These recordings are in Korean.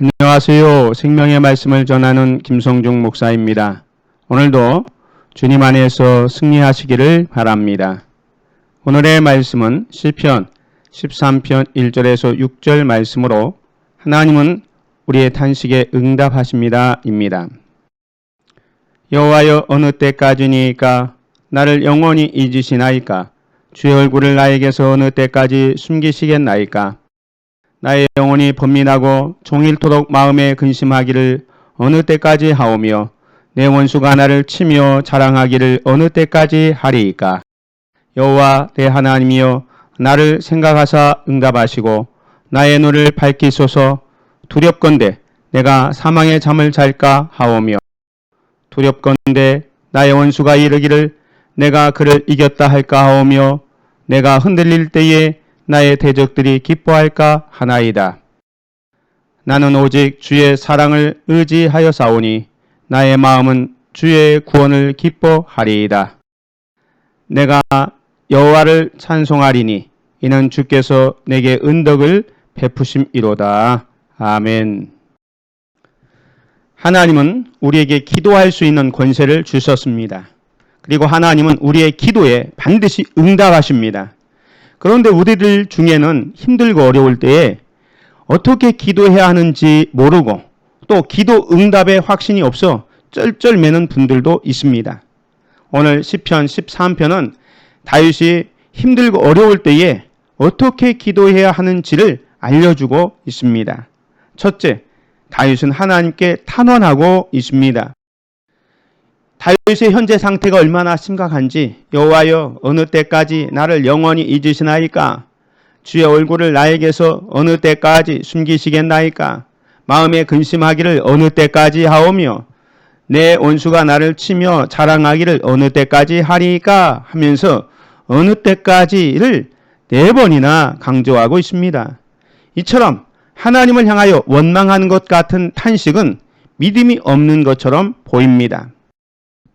안녕하세요. 생명의 말씀을 전하는 김성중 목사입니다. 오늘도 주님 안에서 승리하시기를 바랍니다. 오늘의 말씀은 시편 13편 1절에서 6절 말씀으로 하나님은 우리의 탄식에 응답하십니다 입니다. 여호와여 어느 때까지니까 나를 영원히 잊으시나이까 주의 얼굴을 나에게서 어느 때까지 숨기시겠나이까 나의 영혼이 번민하고 종일토록 마음에 근심하기를 어느 때까지 하오며 내 원수가 나를 치며 자랑하기를 어느 때까지 하리이까. 여호와 내 하나님이여 나를 생각하사 응답하시고 나의 눈을 밝히소서. 두렵건대 내가 사망의 잠을 잘까 하오며 두렵건대 나의 원수가 이르기를 내가 그를 이겼다 할까 하오며 내가 흔들릴 때에 나의 대적들이 기뻐할까 하나이다. 나는 오직 주의 사랑을 의지하여 싸우니 나의 마음은 주의 구원을 기뻐하리이다. 내가 여호와를 찬송하리니 이는 주께서 내게 은덕을 베푸심이로다. 아멘. 하나님은 우리에게 기도할 수 있는 권세를 주셨습니다. 그리고 하나님은 우리의 기도에 반드시 응답하십니다. 그런데 우리들 중에는 힘들고 어려울 때에 어떻게 기도해야 하는지 모르고 또 기도 응답에 확신이 없어 쩔쩔매는 분들도 있습니다. 오늘 시편 13편은 다윗이 힘들고 어려울 때에 어떻게 기도해야 하는지를 알려주고 있습니다. 첫째, 다윗은 하나님께 탄원하고 있습니다. 다윗의 현재 상태가 얼마나 심각한지 여호와여 어느 때까지 나를 영원히 잊으시나이까 주의 얼굴을 나에게서 어느 때까지 숨기시겠나이까 마음에 근심하기를 어느 때까지 하오며 내 원수가 나를 치며 자랑하기를 어느 때까지 하리이까 하면서 어느 때까지를 4번이나 강조하고 있습니다. 이처럼 하나님을 향하여 원망하는 것 같은 탄식은 믿음이 없는 것처럼 보입니다.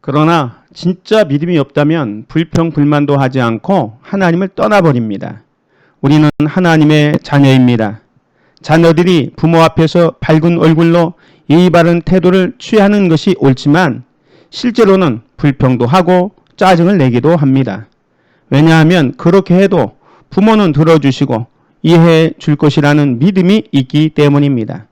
그러나 진짜 믿음이 없다면 불평불만도 하지 않고 하나님을 떠나버립니다. 우리는 하나님의 자녀입니다. 자녀들이 부모 앞에서 밝은 얼굴로 예의 바른 태도를 취하는 것이 옳지만 실제로는 불평도 하고 짜증을 내기도 합니다. 왜냐하면 그렇게 해도 부모는 들어주시고 이해해 줄 것이라는 믿음이 있기 때문입니다.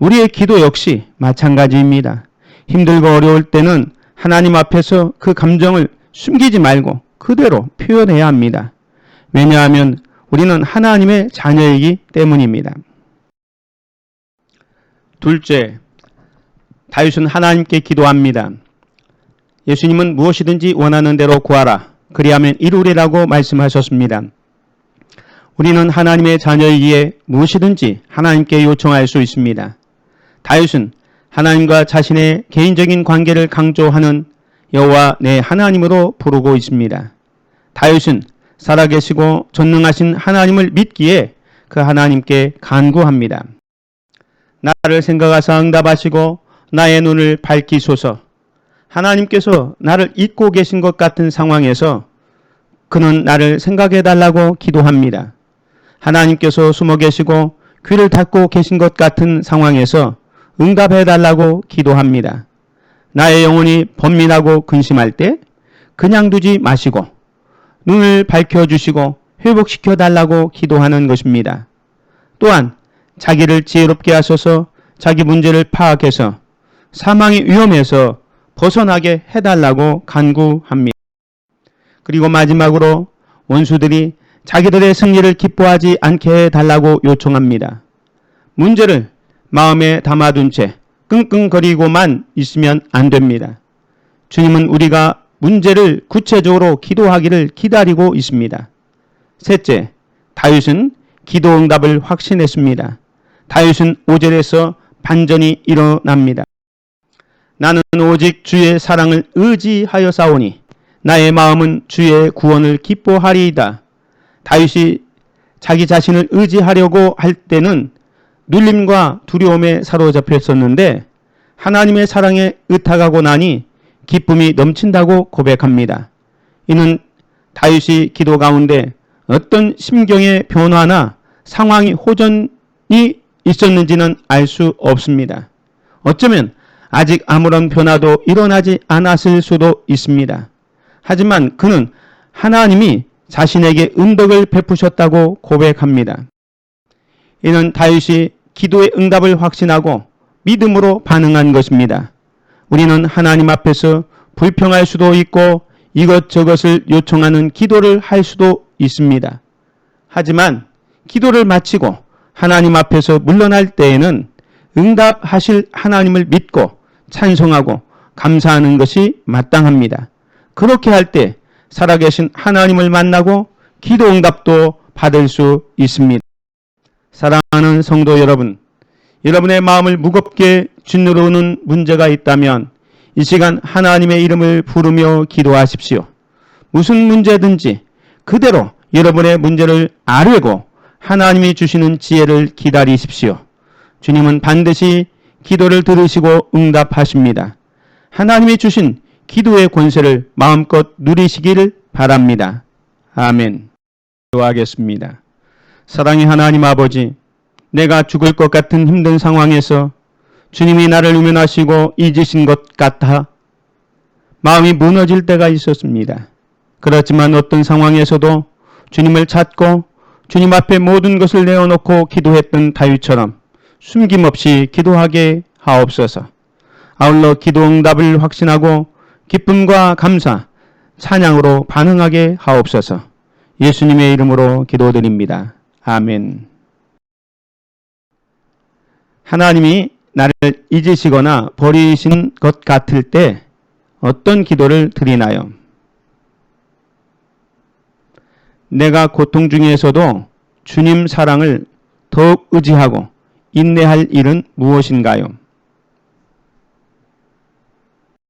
우리의 기도 역시 마찬가지입니다. 힘들고 어려울 때는 하나님 앞에서 그 감정을 숨기지 말고 그대로 표현해야 합니다. 왜냐하면 우리는 하나님의 자녀이기 때문입니다. 둘째, 다윗은 하나님께 기도합니다. 예수님은 무엇이든지 원하는 대로 구하라. 그리하면 이루리라고 말씀하셨습니다. 우리는 하나님의 자녀이기에 무엇이든지 하나님께 요청할 수 있습니다. 다윗은 하나님과 자신의 개인적인 관계를 강조하는 여호와 내 하나님으로 부르고 있습니다. 다윗은 살아계시고 전능하신 하나님을 믿기에 그 하나님께 간구합니다. 나를 생각하사 응답하시고 나의 눈을 밝히소서. 하나님께서 나를 잊고 계신 것 같은 상황에서 그는 나를 생각해달라고 기도합니다. 하나님께서 숨어 계시고 귀를 닫고 계신 것 같은 상황에서 응답해달라고 기도합니다. 나의 영혼이 번민하고 근심할 때 그냥 두지 마시고 눈을 밝혀주시고 회복시켜달라고 기도하는 것입니다. 또한 자기를 지혜롭게 하셔서 자기 문제를 파악해서 사망의 위험에서 벗어나게 해달라고 간구합니다. 그리고 마지막으로 원수들이 자기들의 승리를 기뻐하지 않게 해달라고 요청합니다. 문제를 마음에 담아둔 채 끙끙거리고만 있으면 안 됩니다. 주님은 우리가 문제를 구체적으로 기도하기를 기다리고 있습니다. 셋째, 다윗은 기도 응답을 확신했습니다. 다윗은 5절에서 반전이 일어납니다. 나는 오직 주의 사랑을 의지하여 싸우니 나의 마음은 주의 구원을 기뻐하리이다. 다윗이 자기 자신을 의지하려고 할 때는 눌림과 두려움에 사로잡혔었는데 하나님의 사랑에 의탁하고 나니 기쁨이 넘친다고 고백합니다. 이는 다윗이 기도 가운데 어떤 심경의 변화나 상황이 호전이 있었는지는 알 수 없습니다. 어쩌면 아직 아무런 변화도 일어나지 않았을 수도 있습니다. 하지만 그는 하나님이 자신에게 은덕을 베푸셨다고 고백합니다. 이는 다윗이 기도의 응답을 확신하고 믿음으로 반응한 것입니다. 우리는 하나님 앞에서 불평할 수도 있고 이것저것을 요청하는 기도를 할 수도 있습니다. 하지만 기도를 마치고 하나님 앞에서 물러날 때에는 응답하실 하나님을 믿고 찬송하고 감사하는 것이 마땅합니다. 그렇게 할 때 살아계신 하나님을 만나고 기도 응답도 받을 수 있습니다. 사랑하는 성도 여러분, 여러분의 마음을 무겁게 짓누르는 문제가 있다면 이 시간 하나님의 이름을 부르며 기도하십시오. 무슨 문제든지 그대로 여러분의 문제를 아뢰고 하나님이 주시는 지혜를 기다리십시오. 주님은 반드시 기도를 들으시고 응답하십니다. 하나님이 주신 기도의 권세를 마음껏 누리시기를 바랍니다. 아멘. 기도하겠습니다. 사랑의 하나님 아버지, 내가 죽을 것 같은 힘든 상황에서 주님이 나를 외면하시고 잊으신 것 같아 마음이 무너질 때가 있었습니다. 그렇지만 어떤 상황에서도 주님을 찾고 주님 앞에 모든 것을 내어놓고 기도했던 다윗처럼 숨김없이 기도하게 하옵소서. 아울러 기도 응답을 확신하고 기쁨과 감사, 찬양으로 반응하게 하옵소서. 예수님의 이름으로 기도드립니다. 아멘. 하나님이 나를 잊으시거나 버리신 것 같을 때 어떤 기도를 드리나요? 내가 고통 중에서도 주님 사랑을 더욱 의지하고 인내할 일은 무엇인가요?